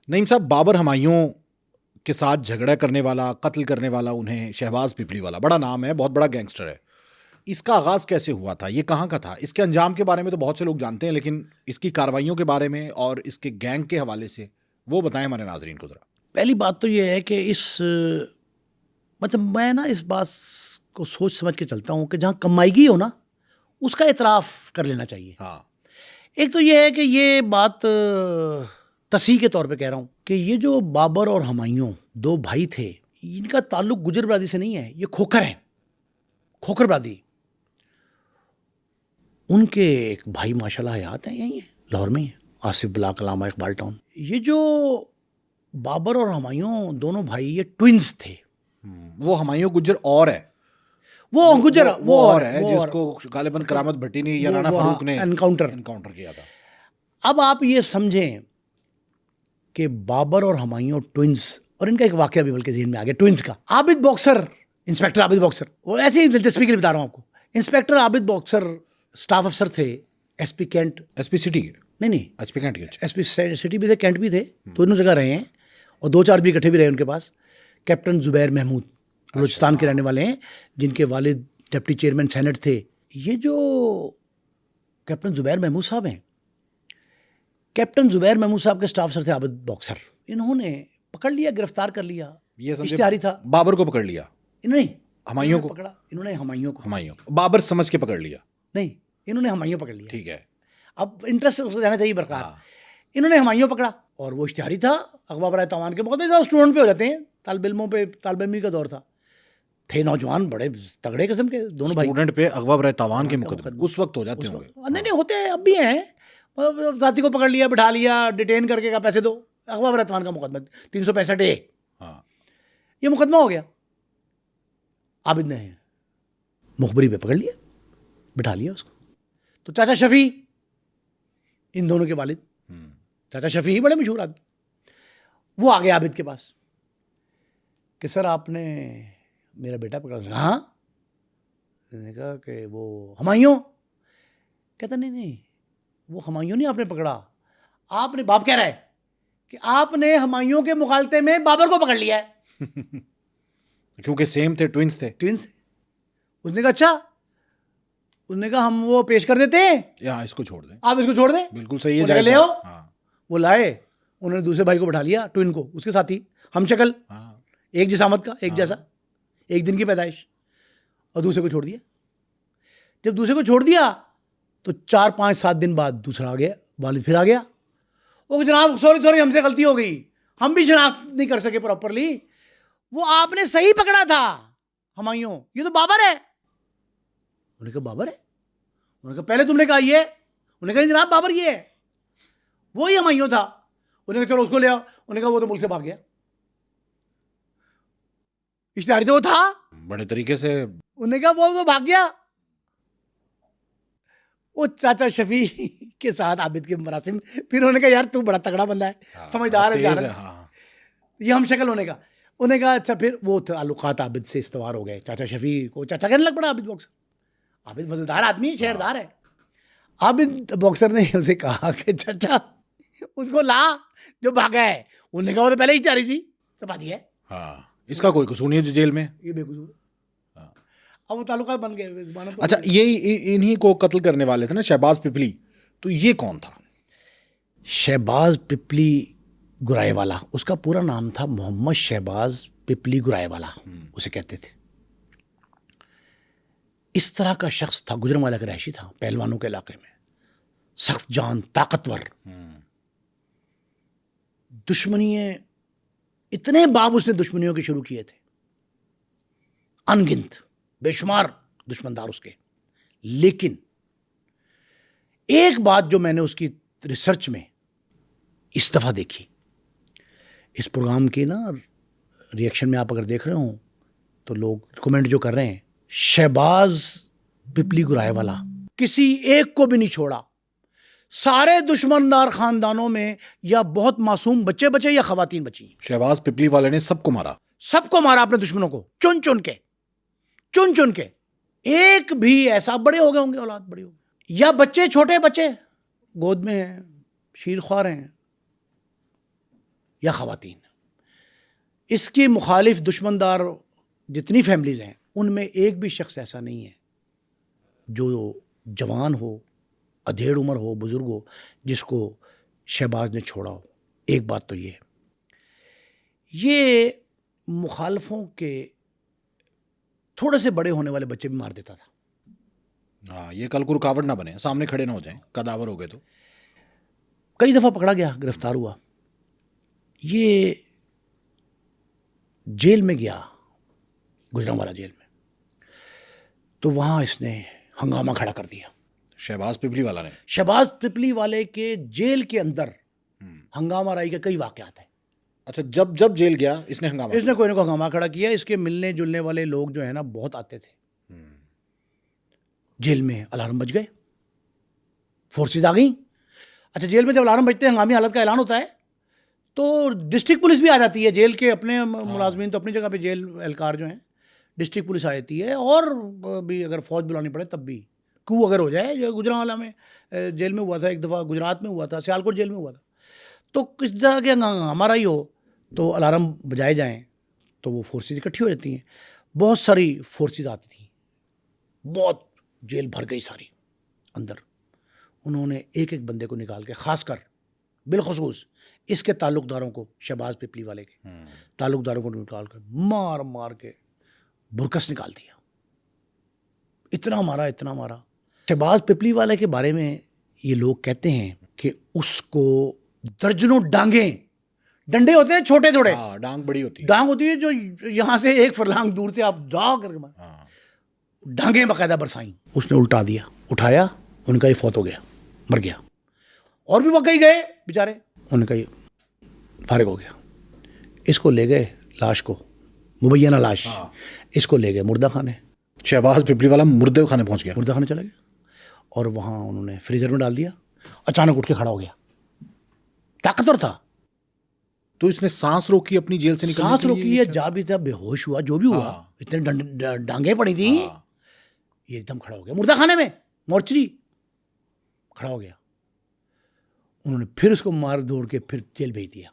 नईम साहब, बाबर हुमायूं के साथ झगड़ा करने वाला, कत्ल करने वाला, उन्हें शहबाज पिपली वाला, बड़ा नाम है, बहुत बड़ा गैंगस्टर है। इसका आगाज़ कैसे हुआ था? ये कहाँ का था? इसके अंजाम के बारे में तो बहुत से लोग जानते हैं, लेकिन इसकी कार्रवाइयों के बारे में और इसके गैंग के हवाले से वो बताएं हमारे नाजरीन को ज़रा। पहली बात तो ये है कि मतलब मैं ना इस बात को सोच समझ के चलता हूँ कि जहाँ कमाईगी हो ना, उसका इतराफ़ कर लेना चाहिए। हाँ, एक तो ये है कि ये बात तस्हीह के तौर पे कह रहा हूँ कि ये जो बाबर और हुमायूं दो भाई थे, इनका ताल्लुक गुजर बरादरी से नहीं है, ये खोखर हैं, खोखर बरादरी। उनके एक भाई माशाल्लाह हयात हैं, यहीं है लाहौर में ही है, आसिफ बिला कलामा इकबाल टाउन। ये जो बाबर और हुमायूं दोनों भाई, ये ट्विंस थे। वो हुमायूं गुज्जर और है, वो गुजर वो और है जिसको गालिबन करामत भट्टी ने या राणा फारूक ने एनकाउंटर किया था। अब आप ये समझें कि बाबर और हुमायूं ट्विंस, और इनका एक वाकया भी बल्कि ज़हन में आ गया ट्विंस का। Abid boxer, inspector Abid boxer, वो ऐसे ही दिलचस्पी के लिए बता रहा हूँ आपको। इंस्पेक्टर आबिद बॉक्सर स्टाफ अफसर थे एसपी कैंट, एसपी सिटी के, नहीं एसपी कैंट के, एसपी सिटी भी थे, कैंट भी थे, दोनों जगह रहे हैं, और 2-4 भी इकट्ठे भी रहे उनके पास। कैप्टन जुबैर महमूद बलूचिस्तान के रहने वाले हैं, जिनके वालिद डिप्टी चेयरमैन सेनेट थे। ये जो कैप्टन जुबैर महमूद साहब हैं, कैप्टन जुबैर महमूद साहब के स्टाफ सर थे आबिद बॉक्सर। इन्होंने पकड़ लिया, गिरफ्तार कर लिया, ये इश्तिहारी था। बाबर को पकड़ लिया, इन्होंने हुमायूं को पकड़ा, इन्होंने हुमायूं को बाबर समझ के पकड़ लिया, नहीं, इन्होंने हुमायूं पकड़ लिया। ठीक है। अब इंटरेस्ट रहना चाहिए बरकरार। इन्होंने हुमायूं पकड़ा, और वो इश्तिहारी था अगवा बराए तावान के मुकदमे। स्टूडेंट पे हो जाते हैं, तालिब इल्मों पे, तालिब इल्मी का दौर था, थे नौजवान बड़े तगड़े किस्म के दोनों भाई। स्टूडेंट पे अगवा बराए तावान के मुकदमे उस वक्त हो जाते होंगे। नहीं होते हैं, अब भी हैं। मतलब साथी को पकड़ लिया, बिठा लिया, डिटेन करके का पैसे दो, अगवा बराए तावान का मुकदमा 365 ए। ये मुकदमा हो गया। आबिद ने मुखबरी पे पकड़ लिया, बिठा लिया उसको। तो चाचा शफी, इन दोनों के वालिद, चाचा शफी ही बड़े मशहूर आदमी, वो आ गए आबिद के पास कि सर आपने मेरा बेटा पकड़ा। हाँ, मैंने कहा कि वो हुमायूं। कहता नहीं, वो हुमायूं नहीं आपने पकड़ा, आपने, बाप कह रहा है कि आपने हुमायूं के मुकालते में बाबर को पकड़ लिया है। क्योंकि सेम थे, ट्विंस थे। उसने कहा अच्छा, उसने कहा हम वो पेश कर देते हैं, या इसको छोड़ दें, आप इसको छोड़ दें। बिल्कुल सही है, ले आओ। वो लाए, उन्होंने दूसरे भाई को बैठा लिया, ट्विन को, उसके साथी, हम शक्ल, एक जिसामत का, एक जैसा, एक दिन की पैदाइश, और दूसरे को छोड़ दिया। जब दूसरे को छोड़ दिया तो 4-5-7 दिन बाद दूसरा आ गया, वालिद फिर आ गया। वो जनाब सॉरी हमसे गलती हो गई, हम भी शनाख्त नहीं कर सके प्रॉपरली, वो आपने सही पकड़ा था हुमायूं, ये तो बाबर है। उन्होंने कहा बाबर है? उन्होंने कहा पहले तुमने कहा ये है। उन्होंने कहा जनाब बाबर ये है, वो ही हुमायूं था। उन्होंने कहा चलो उसको ले आओ। उन्होंने कहा वो तो मुल्क से भाग गया, इश्तिहारी तो वो था बड़े तरीके से। उन्होंने कहा वो तो भाग गया। वो चाचा शफी के साथ आबिद के मरासिम, फिर उन्होंने कहा यार तू बड़ा तगड़ा बंदा है, समझदार है, ये हम शक्ल होने का। उन्होंने कहा अच्छा, फिर वो ताल्लुकात आबिद से इस्तवार हो गए। चाचा शफी को चाचा कहने लग पड़ा आबिद बॉक्सर। आबिद वजनदार आदमी है, शहरदार है। आबिद बॉक्सर ने उसे कहा कि चाचा उसको ला जो भागा है। उन्होंने कहा वो तो पहले ही जारी थी, तो बात है इसका कोई कसूर नहीं है जो जेल में, ये बेकसूर। अब वो ताल्लुकात बन गए। अच्छा, ये इन्हीं को कत्ल करने वाले थे ना, शहबाज पिपली, तो ये कौन था? शहबाज पिपली गुराएवाला, उसका पूरा नाम था मोहम्मद शहबाज पिपली गुराएवाला, उसे कहते थे। इस तरह का शख्स था, गुजरांवाला का रहशी था, पहलवानों के इलाके में, सख्त जान, ताकतवर। दुश्मनी, इतने बाब उसने दुश्मनियों के शुरू किए थे, अनगिनत, बेशुमार दुश्मनदार उसके। लेकिन एक बात जो मैंने उसकी रिसर्च में इस दफ़ा देखी, इस प्रोग्राम की ना रिएक्शन में आप अगर देख रहे हो तो लोग कमेंट जो कर रहे हैं, शहबाज पिपली गुराएवाला किसी एक को भी नहीं छोड़ा। सारे दुश्मनदार खानदानों में या बहुत मासूम बच्चे बचे या खवातीन बची। शहबाज पिपली वाले ने सबको मारा अपने दुश्मनों को, चुन चुन के। एक भी ऐसा, बड़े हो गए होंगे, औलाद बड़ी हो गई, या बच्चे, छोटे बच्चे गोद में हैं, शीर ख्वार हैं, या ख़वातीन। इसके मुखालिफ दुश्मनदार जितनी फैमिलीज़ हैं उनमें एक भी शख्स ऐसा नहीं है जो जवान हो, अधेड़ उम्र हो, बुज़ुर्ग हो, जिसको शहबाज ने छोड़ा हो। एक बात तो ये मुखालफों के थोड़े से बड़े होने वाले बच्चे भी मार देता था। हाँ, ये कल को रुकावट ना बने, सामने खड़े ना हो जाएं, कदावर हो गए तो। कई दफ़ा पकड़ा गया, गिरफ्तार हुआ। ये जेल में गया, गुजरांवाला जेल में, तो वहाँ इसने हंगामा खड़ा कर दिया। शहबाज पिपली वाला ने? शहबाज पिपली वाले के जेल के अंदर हंगामा राई के कई वाक़यात हैं। अच्छा, जब जब जेल गया इसने हंगामा इसने कोई ना कोई हंगामा खड़ा किया। इसके मिलने जुलने वाले लोग जो है ना बहुत आते थे। जेल में अलार्म बज गए, फोर्सेज आ गई। अच्छा, जेल में जब अलार्म बजते हैं, हंगामी हालत का ऐलान होता है, तो डिस्ट्रिक्ट पुलिस भी आ जाती है। जेल के अपने मुलाजमीन तो अपनी जगह पे, जेल एहलकार जो हैं, डिस्ट्रिक्ट पुलिस आ जाती है। और भी अगर फ़ौज बुलानी पड़े तब भी, कू अगर हो जाए, जो गुजरांवाला में जेल में हुआ था, एक दफ़ा गुजरात में हुआ था, सियालकोट जेल में हुआ था, तो किस तरह के हमारा ही हो तो अलार्म बजाए जाएं तो वो फोर्सेज इकट्ठी हो जाती हैं। बहुत सारी फोर्सेज आती थी, बहुत, जेल भर गई सारी अंदर। उन्होंने एक एक बंदे को निकाल के, ख़ासकर बिलखसूस इसके ताल्लुकदारों को, शहबाज पिपली वाले के ताल्लुकदारों को निकाल कर मार मार के बुरकस निकाल दिया। इतना मारा, इतना मारा। शहबाज पिपली वाले के बारे में ये लोग कहते हैं कि उसको दर्जनों डंडे होते हैं छोटे थोड़े, डांग बड़ी होती है, डांग होती है जो यहाँ से एक फरलांग दूर से आप जा कर डांगे बाकायदा बरसाई। उसने उल्टा दिया, उठाया, उनका ये फौत हो गया, मर गया। और भी वाकई गए बेचारे, उनका ये फारिग हो गया। इसको ले गए लाश को, मुबैना लाश, इसको ले गए मुर्दा खाने। शहबाज पिपली वाला मुर्दे खाने पहुंच गया, मुर्दा खाने चला गया और वहाँ उन्होंने फ्रीजर में डाल दिया। अचानक उठ के खड़ा हो गया, ताकतवर था। तो इसने सांस रोकी अपनी जेल से निकलने सांस के लिए? रोकी है, जा भी था, बेहोश हुआ, जो भी हुआ, इतने डांगे पड़ी थी, ये एकदम खड़ा हो गया मुर्दा खाने में, मोर्चरी, खड़ा हो गया। उन्होंने फिर उसको मार दौड़ के फिर जेल भेज दिया।